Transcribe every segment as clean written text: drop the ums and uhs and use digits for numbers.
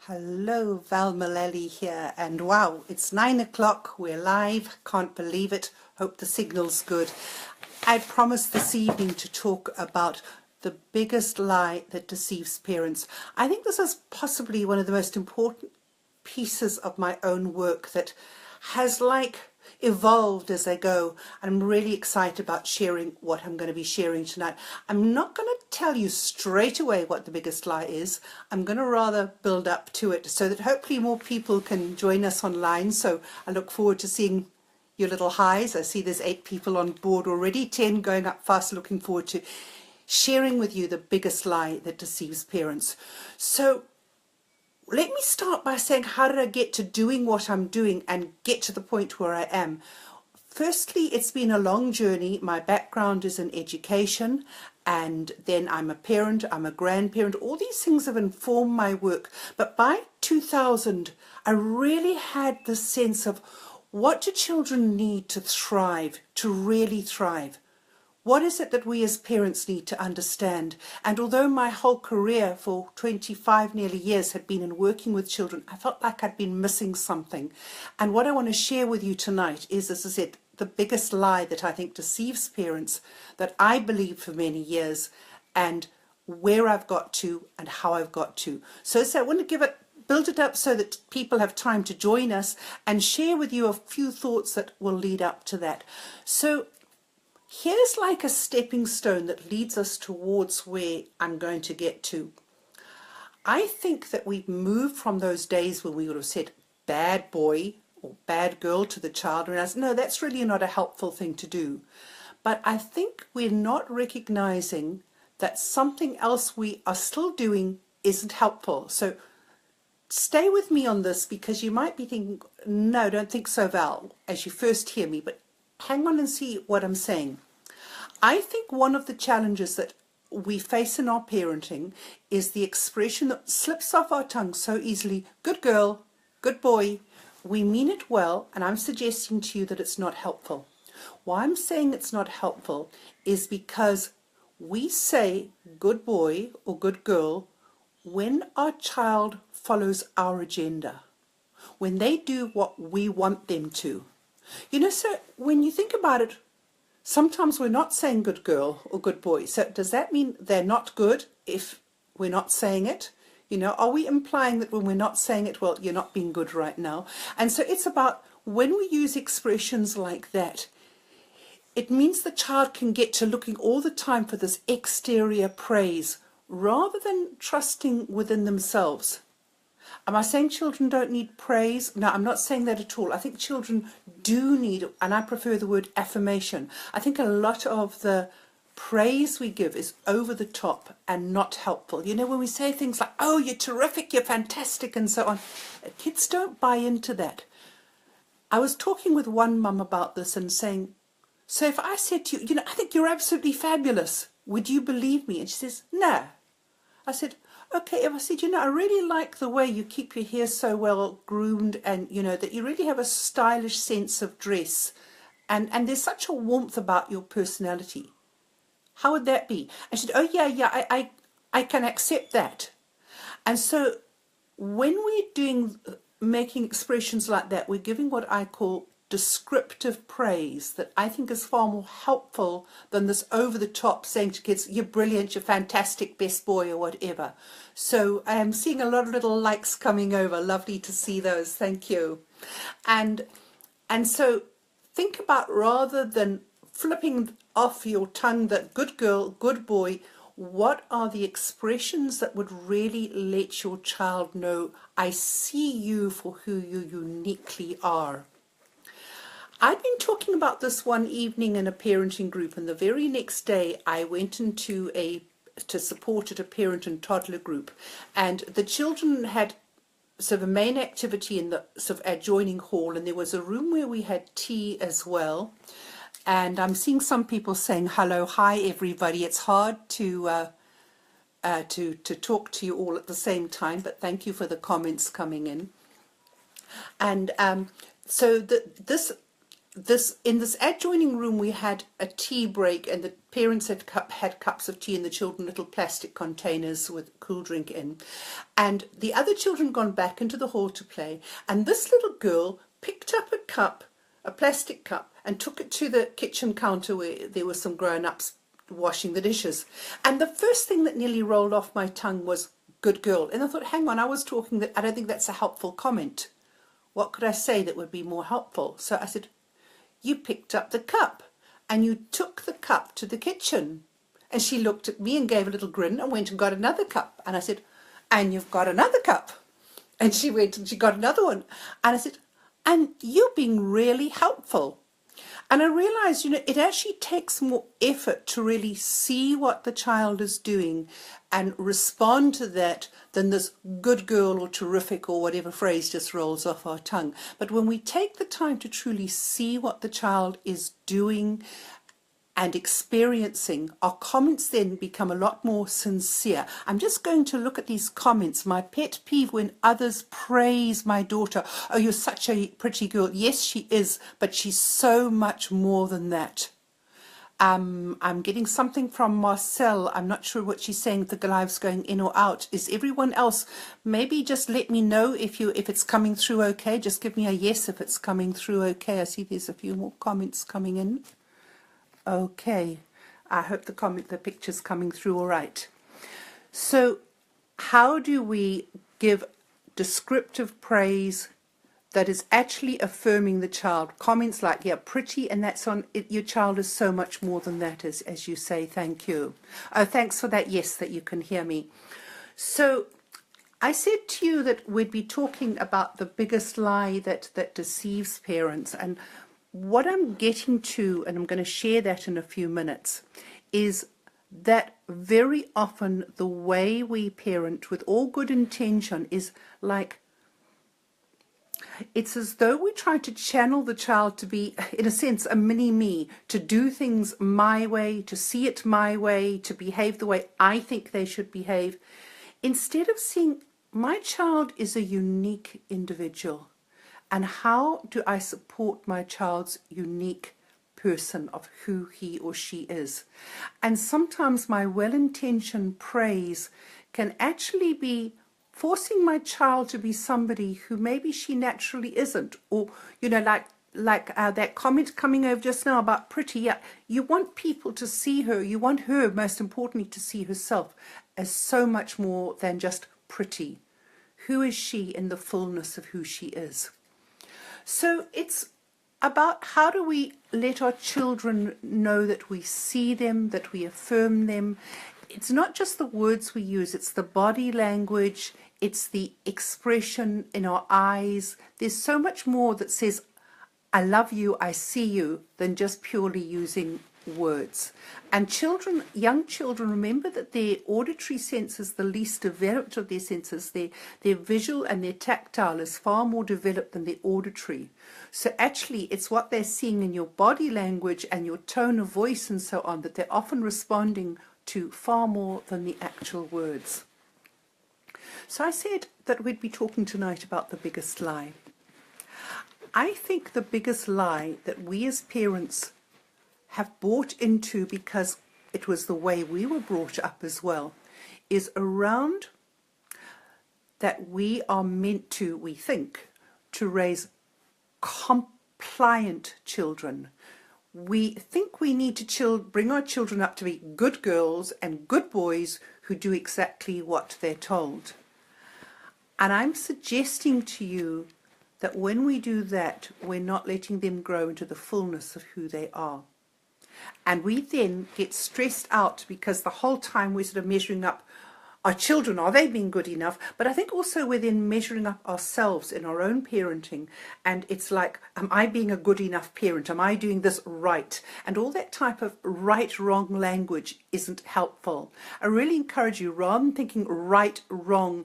Hello, Val Mullally here, and wow, it's 9 o'clock, we're live, can't believe it, hope the signal's good. I promised this evening to talk about the biggest lie that deceives parents. I think this is possibly one of the most important pieces of my own work that has evolved as I go. I'm really excited about sharing what I'm going to be sharing tonight. I'm not going to tell you straight away what the biggest lie is. I'm going to rather build up to it so that hopefully more people can join us online. So I look forward to seeing your little highs. I see there's 8 people on board already, 10 going up fast. Looking forward to sharing with you the biggest lie that deceives parents. So let me start by saying, how did I get to doing what I'm doing and get to the point where I am? Firstly, it's been a long journey. My background is in education, and then I'm a parent, I'm a grandparent. All these things have informed my work. But by 2000, I really had the sense of, what do children need to thrive, to really thrive? What is it that we as parents need to understand? And although my whole career for 25 nearly years had been in working with children, I felt like I'd been missing something. And what I want to share with you tonight is, as I said, the biggest lie that I think deceives parents, that I believed for many years, and where I've got to and how I've got to. So I want to build it up so that people have time to join us and share with you a few thoughts that will lead up to that. So here's like a stepping stone that leads us towards where I'm going to get to. I think that we've moved from those days when we would have said bad boy or bad girl to the child and realized, no, that's really not a helpful thing to do. But I think we're not recognizing that something else we are still doing isn't helpful. So stay with me on this, because you might be thinking, no, don't think so, Val, as you first hear me, but hang on and see what I'm saying. I think one of the challenges that we face in our parenting is the expression that slips off our tongue so easily, good girl, good boy. We mean it well, and I'm suggesting to you that it's not helpful. Why I'm saying it's not helpful is because we say good boy or good girl when our child follows our agenda, when they do what we want them to. You know, so when you think about it, sometimes we're not saying good girl or good boy. So does that mean they're not good if we're not saying it? You know, are we implying that when we're not saying it, well, you're not being good right now? And so it's about, when we use expressions like that, it means the child can get to looking all the time for this exterior praise rather than trusting within themselves. Am I saying children don't need praise? No, I'm not saying that at all. I think children do need, and I prefer the word affirmation. I think a lot of the praise we give is over the top and not helpful. You know, when we say things like, oh, you're terrific, you're fantastic, and so on, kids don't buy into that. I was talking with one mum about this and saying, so if I said to you, you know, I think you're absolutely fabulous, would you believe me? And she says, no. I said, okay, if I said, you know, I really like the way you keep your hair so well groomed, and, you know, that you really have a stylish sense of dress, and there's such a warmth about your personality. How would that be? And she said, oh, yeah, I can accept that. And so when we're making expressions like that, we're giving what I call descriptive praise that I think is far more helpful than this over-the-top saying to kids, you're brilliant, you're fantastic, best boy, or whatever. So I am seeing a lot of little likes coming over. Lovely to see those. Thank you. And so think about, rather than flipping off your tongue that good girl, good boy, what are the expressions that would really let your child know, I see you for who you uniquely are? I'd been talking about this one evening in a parenting group, and the very next day I went into to support at a parent and toddler group, and the children had sort of a main activity in the sort of adjoining hall, and there was a room where we had tea as well. And I'm seeing some people saying hello, hi everybody. It's hard to talk to you all at the same time, but thank you for the comments coming in. And so this in this adjoining room we had a tea break, and the parents had cups of tea, and the children little plastic containers with cool drink in, and the other children gone back into the hall to play, and this little girl picked up a plastic cup, and took it to the kitchen counter where there were some grown-ups washing the dishes, and the first thing that nearly rolled off my tongue was good girl. And I thought, hang on, I was talking that I don't think that's a helpful comment. What could I say that would be more helpful? So I said, you picked up the cup and you took the cup to the kitchen. And she looked at me and gave a little grin and went and got another cup. And I said, and you've got another cup. And she went and she got another one. And I said, and you're being really helpful. And I realized, it actually takes more effort to really see what the child is doing and respond to that than this good girl or terrific or whatever phrase just rolls off our tongue. But when we take the time to truly see what the child is doing and experiencing, our comments then become a lot more sincere. I'm just going to look at these comments. My pet peeve when others praise my daughter. Oh, you're such a pretty girl. Yes, she is, but she's so much more than that. I'm getting something from Marcel. I'm not sure what she's saying, if the live's going in or out. Is everyone else? Maybe just let me know if it's coming through okay. Just give me a yes if it's coming through okay. I see there's a few more comments coming in. Okay, I hope the picture's coming through all right. So how do we give descriptive praise that is actually affirming the child? Comments like, yeah, pretty, and that's on it. Your child is so much more than that, as you say. Thank you. Oh, thanks for that. Yes, that you can hear me. So I said to you that we'd be talking about the biggest lie that deceives parents, and what I'm getting to, and I'm going to share that in a few minutes, is that very often the way we parent with all good intention is like, it's as though we try to channel the child to be, in a sense, a mini me, to do things my way, to see it my way, to behave the way I think they should behave, instead of seeing my child is a unique individual. And how do I support my child's unique person of who he or she is? And sometimes my well-intentioned praise can actually be forcing my child to be somebody who maybe she naturally isn't. Or, like that comment coming over just now about pretty. Yeah, you want people to see her. You want her, most importantly, to see herself as so much more than just pretty. Who is she in the fullness of who she is? So it's about how do we let our children know that we see them, that we affirm them. It's not just the words we use, it's the body language, it's the expression in our eyes. There's so much more that says, I love you, I see you, than just purely using words. And children, young children, remember that their auditory sense is the least developed of their senses. Their visual and their tactile is far more developed than their auditory. So actually it's what they're seeing in your body language and your tone of voice and so on that they're often responding to far more than the actual words. So I said that we'd be talking tonight about the biggest lie. I think the biggest lie that we as parents have bought into, because it was the way we were brought up as well, is around that we are meant to, we think, to raise compliant children. We think we need to bring our children up to be good girls and good boys who do exactly what they're told. And I'm suggesting to you that when we do that, we're not letting them grow into the fullness of who they are. And we then get stressed out because the whole time we're sort of measuring up our children, are they being good enough? But I think also we're then measuring up ourselves in our own parenting. And it's like, am I being a good enough parent? Am I doing this right? And all that type of right, wrong language isn't helpful. I really encourage you, rather than thinking right, wrong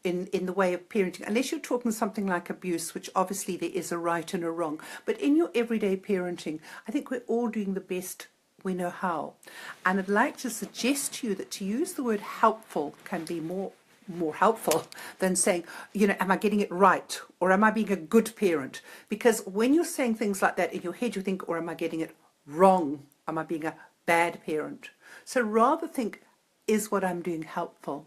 in the way of parenting, unless you're talking something like abuse, which obviously there is a right and a wrong. But in your everyday parenting, I think we're all doing the best we know how. And I'd like to suggest to you that to use the word helpful can be more more helpful than saying, am I getting it right? Or am I being a good parent? Because when you're saying things like that in your head, you think, or am I getting it wrong? Am I being a bad parent? So rather think, is what I'm doing helpful?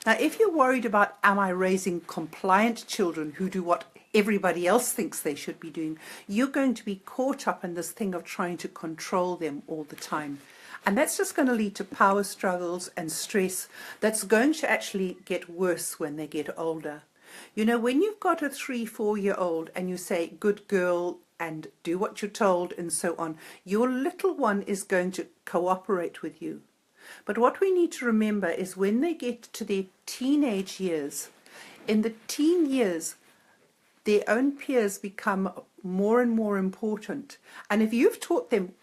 Now, if you're worried about, am I raising compliant children who do what everybody else thinks they should be doing, you're going to be caught up in this thing of trying to control them all the time. And that's just going to lead to power struggles and stress that's going to actually get worse when they get older. When you've got a 3-4-year-old and you say, good girl, and do what you're told and so on, your little one is going to cooperate with you. But what we need to remember is when they get to their teenage years, in the teen years, their own peers become more and more important. And if you've taught them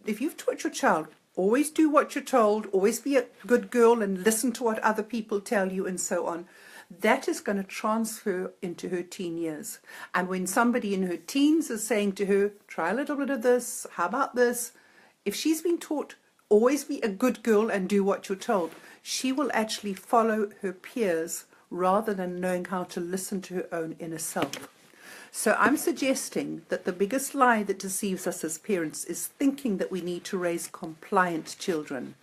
if you've taught your child, always do what you're told, always be a good girl and listen to what other people tell you and so on, that is going to transfer into her teen years. And when somebody in her teens is saying to her, try a little bit of this, how about this? If she's been taught, always be a good girl and do what you're told, she will actually follow her peers rather than knowing how to listen to her own inner self. So I'm suggesting that the biggest lie that deceives us as parents is thinking that we need to raise compliant children.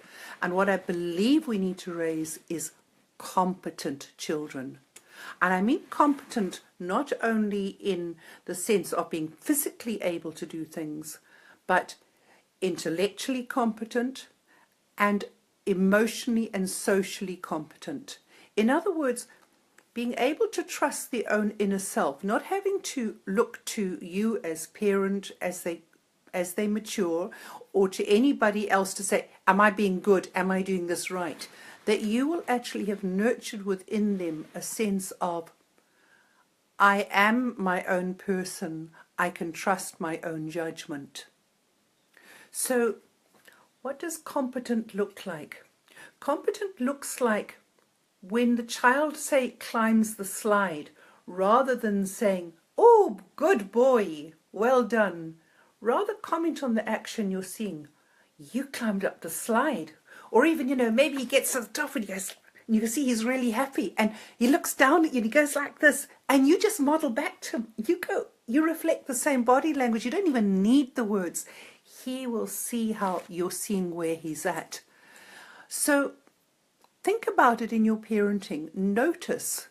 And what I believe we need to raise is competent children. And I mean competent not only in the sense of being physically able to do things, but intellectually competent and emotionally and socially competent. In other words, being able to trust their own inner self, not having to look to you as parent as they mature, or to anybody else to say, am I being good? Am I doing this right? That you will actually have nurtured within them a sense of, I am my own person. I can trust my own judgment. So what does competent look like? Competent looks like when the child, say, climbs the slide, rather than saying, oh, good boy, well done, rather comment on the action you're seeing. You climbed up the slide. Or even, maybe he gets to the top and he goes, and you can see he's really happy, and he looks down at you and he goes like this, and you just model back to him. You reflect the same body language. You don't even need the words. He will see how you're seeing where he's at. So think about it in your parenting. Notice,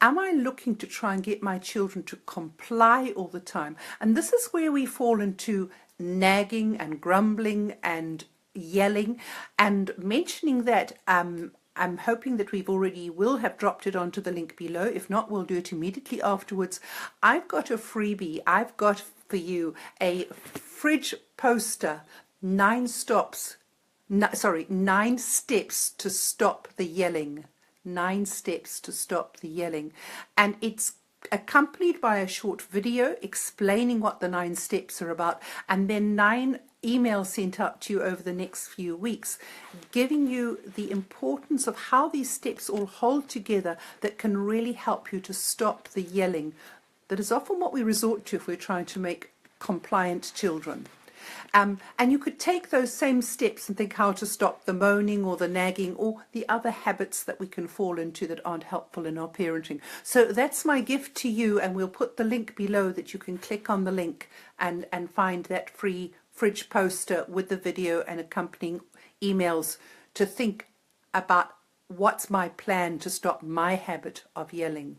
am I looking to try and get my children to comply all the time? And this is where we fall into nagging and grumbling and yelling. And mentioning that, I'm hoping that will have dropped it onto the link below. If not, we'll do it immediately afterwards. I've got a freebie. I've got for you a fridge poster, 9 steps to stop the yelling. 9 steps to stop the yelling. And it's accompanied by a short video explaining what the 9 steps are about, and then 9 emails sent out to you over the next few weeks, giving you the importance of how these steps all hold together that can really help you to stop the yelling. That is often what we resort to if we're trying to make compliant children. And you could take those same steps and think how to stop the moaning or the nagging or the other habits that we can fall into that aren't helpful in our parenting. So that's my gift to you, and we'll put the link below that you can click on the link and find that free fridge poster with the video and accompanying emails to think about what's my plan to stop my habit of yelling.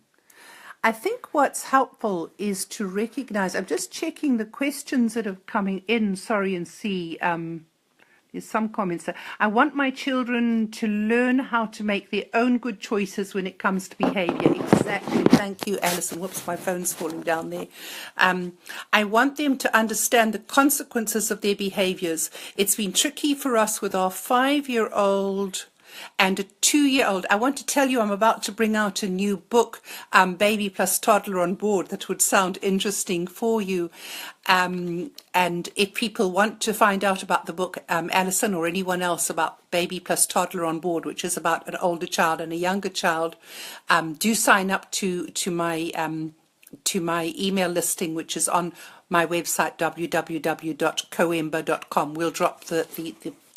I think what's helpful is to recognize, I'm just checking the questions that are coming in, and see, there's some comments there. I want my children to learn how to make their own good choices when it comes to behavior. Exactly. Thank you, Alison. Whoops, my phone's falling down there. I want them to understand the consequences of their behaviors. It's been tricky for us with our 5-year-old and a 2-year-old. I want to tell you I'm about to bring out a new book, Baby plus Toddler on Board, that would sound interesting for you. And if people want to find out about the book, Alison or anyone else, about Baby plus Toddler on Board, which is about an older child and a younger child, do sign up to my email listing, which is on my website, www.coemba.com. We'll drop the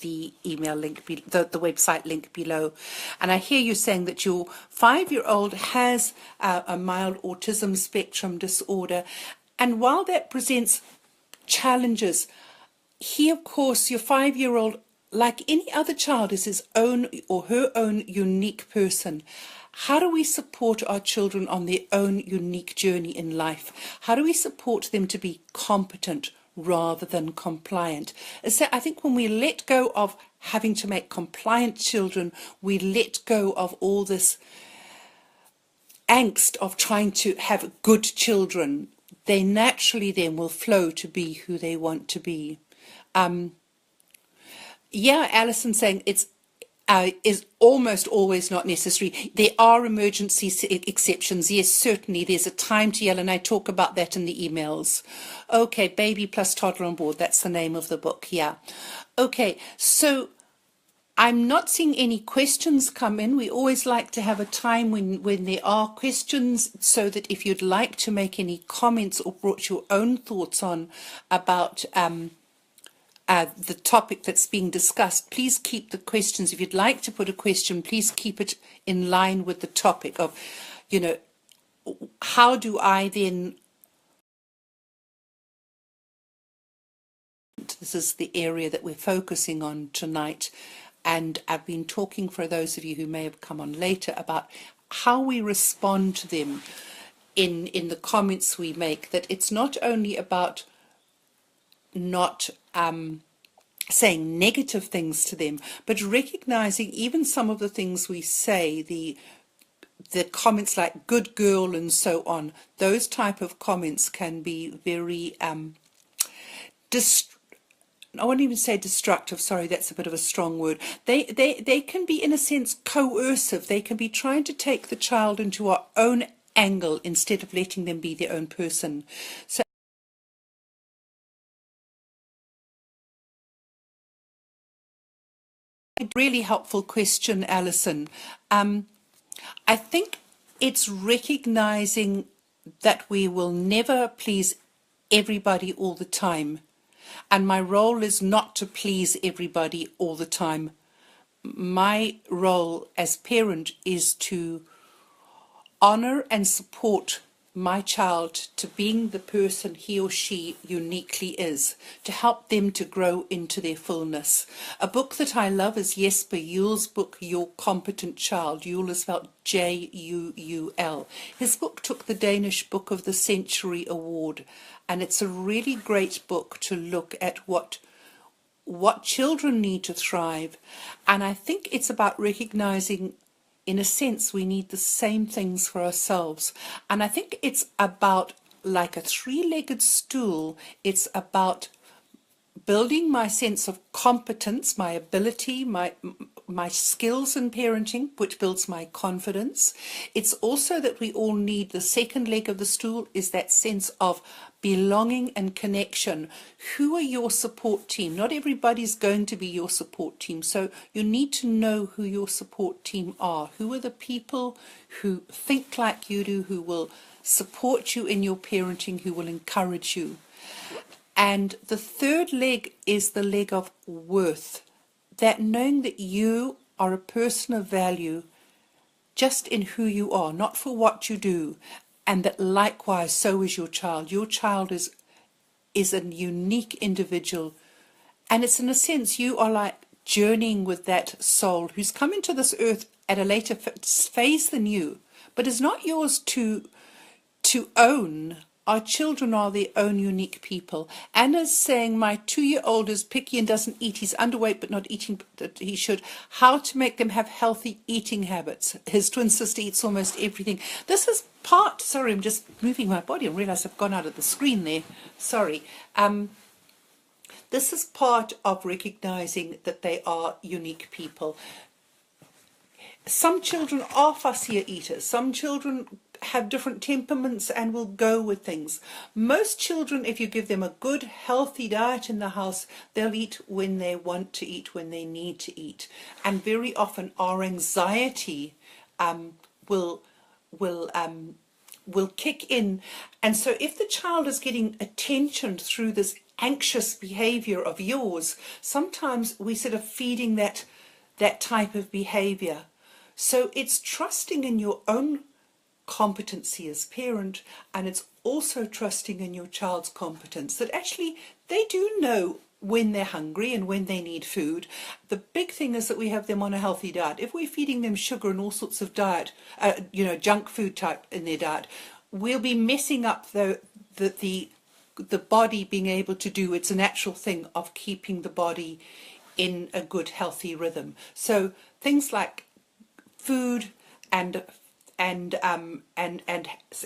the email link, the website link below. And I hear you saying that your 5-year-old has a mild autism spectrum disorder. And while that presents challenges, he, of course, your 5-year-old, like any other child, is his own or her own unique person. How do we support our children on their own unique journey in life? How do we support them to be competent rather than compliant? So I think when we let go of having to make compliant children, we let go of all this angst of trying to have good children. They naturally then will flow to be who they want to be. Yeah, Alison saying it's is almost always not necessary. There are emergency exceptions. Yes, certainly. There's a time to yell, and I talk about that in the emails. Okay, Baby plus Toddler on Board. That's the name of the book. Yeah. Okay, so I'm not seeing any questions come in. We always like to have a time when there are questions, so that if you'd like to make any comments or brought your own thoughts on about the topic that's being discussed, please keep the questions. If you'd like to put a question, please keep it in line with the topic of, how do I then... This is the area that we're focusing on tonight. And I've been talking, for those of you who may have come on later, about how we respond to them in the comments we make, that it's not only about not saying negative things to them, but recognizing even some of the things we say, the comments like good girl and so on, those type of comments can be very I won't even say destructive, sorry, that's a bit of a strong word. They can be, in a sense, coercive. They can be trying to take the child into our own angle instead of letting them be their own person. So really helpful question, Alison. I think it's recognizing that we will never please everybody all the time. And my role is not to please everybody all the time. My role as parent is to honor and support my child to being the person he or she uniquely is, to help them to grow into their fullness. A book that I love is Jesper Juul's book, Your Competent Child. Juul is spelled Juul. His book took the Danish Book of the Century Award, and it's a really great book to look at what children need to thrive. And I think it's about recognizing, in a sense, we need the same things for ourselves. And I think it's about, like a three-legged stool, it's about building my sense of competence, my ability, my skills in parenting, which builds my confidence. It's also that we all need, the second leg of the stool is that sense of belonging and connection. Who are your support team? Not everybody's going to be your support team, so you need to know who your support team are. Who are the people who think like you do, who will support you in your parenting, who will encourage you. And the third leg is the leg of worth, that knowing that you are a person of value just in who you are, not for what you do, and that likewise so is your child. Your child is a unique individual, and it's, in a sense, you are like journeying with that soul who's come into this earth at a later phase than you, but is not yours to own. Our children are their own unique people. Anna's saying, my 2-year-old is picky and doesn't eat. He's underweight but not eating that he should. How to make them have healthy eating habits. His twin sister eats almost everything. This is part, sorry, I'm just moving my body. I realise I've gone out of the screen there. Sorry. This is part of recognizing that they are unique people. Some children are fussier eaters. Some children have different temperaments and will go with things. Most children, if you give them a good, healthy diet in the house, they'll eat when they want to eat, when they need to eat. And very often our anxiety will kick in. And so if the child is getting attention through this anxious behavior of yours, sometimes we sort of feeding that type of behavior. So it's trusting in your own competency as parent, and it's also trusting in your child's competence, that actually they do know when they're hungry and when they need food. The big thing is that we have them on a healthy diet. If we're feeding them sugar and all sorts of diet, junk food type in their diet, we'll be messing up the body being able to do its natural thing of keeping the body in a good healthy rhythm. So things like food and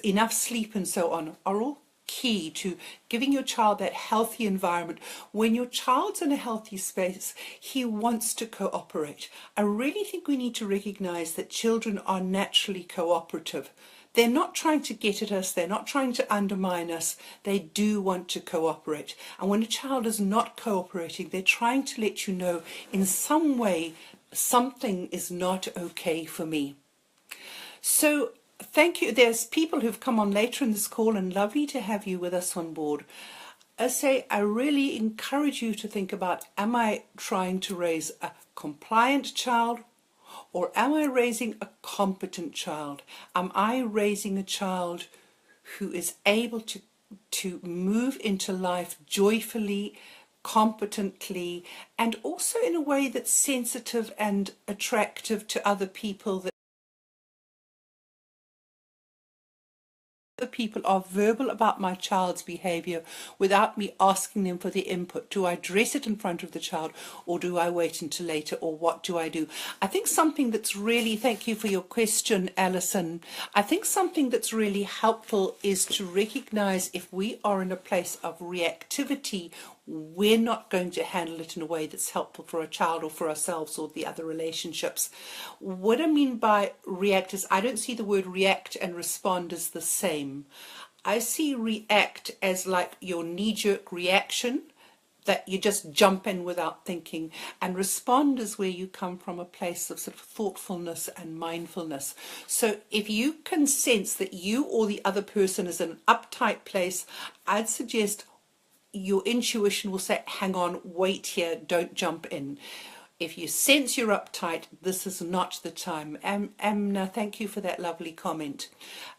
enough sleep and so on are all key to giving your child that healthy environment. When your child's in a healthy space, he wants to cooperate. I really think we need to recognize that children are naturally cooperative. They're not trying to get at us, they're not trying to undermine us, they do want to cooperate. And when a child is not cooperating, they're trying to let you know in some way something is not okay for me. So thank you. There's people who've come on later in this call, and lovely to have you with us on board. I really encourage you to think about, am I trying to raise a compliant child, or am I raising a competent child? Am I raising a child who is able to move into life joyfully, competently, and also in a way that's sensitive and attractive to other people, that other people are verbal about my child's behavior without me asking them for the input? Do I address it in front of the child, or do I wait until later, or what do I do? I think something that's really, thank you for your question, Alison. I think something that's really helpful is to recognize if we are in a place of reactivity, we're not going to handle it in a way that's helpful for a child or for ourselves or the other relationships. What I mean by react is I don't see the word react and respond as the same. I see react as like your knee-jerk reaction, that you just jump in without thinking, and respond is where you come from a place of sort of thoughtfulness and mindfulness. So if you can sense that you or the other person is in an uptight place, I'd suggest your intuition will say, hang on, wait here, don't jump in. If you sense you're uptight, this is not the time. Amna, thank you for that lovely comment.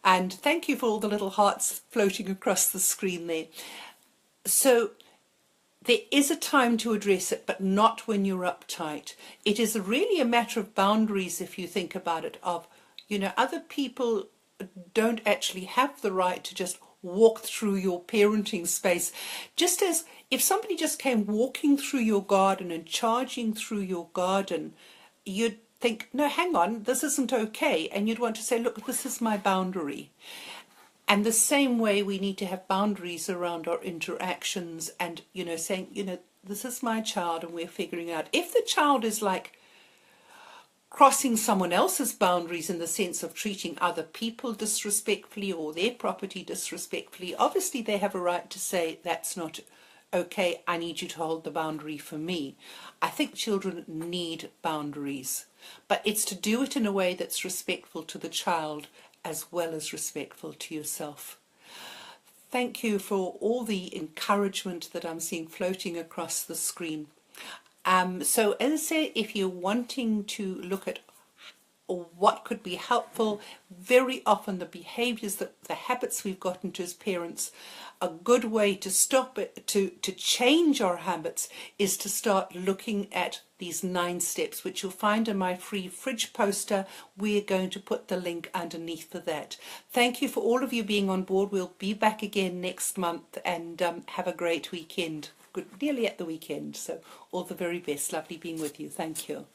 And thank you for all the little hearts floating across the screen there. So there is a time to address it, but not when you're uptight. It is really a matter of boundaries, if you think about it, of, other people don't actually have the right to just walk through your parenting space. Just as if somebody just came walking through your garden and charging through your garden, you'd think, no, hang on, this isn't okay. And you'd want to say, look, this is my boundary. And the same way we need to have boundaries around our interactions and, saying, this is my child and we're figuring out. If the child is like crossing someone else's boundaries in the sense of treating other people disrespectfully or their property disrespectfully, obviously they have a right to say, that's not okay, I need you to hold the boundary for me. I think children need boundaries, but it's to do it in a way that's respectful to the child as well as respectful to yourself. Thank you for all the encouragement that I'm seeing floating across the screen. So as I say, if you're wanting to look at what could be helpful, very often the behaviors, the habits we've got into as parents, a good way to stop it, to change our habits, is to start looking at these 9 steps, which you'll find in my free fridge poster. We're going to put the link underneath for that. Thank you for all of you being on board. We'll be back again next month, and have a great weekend. Good, nearly at the weekend, so all the very best. Lovely being with you. Thank you.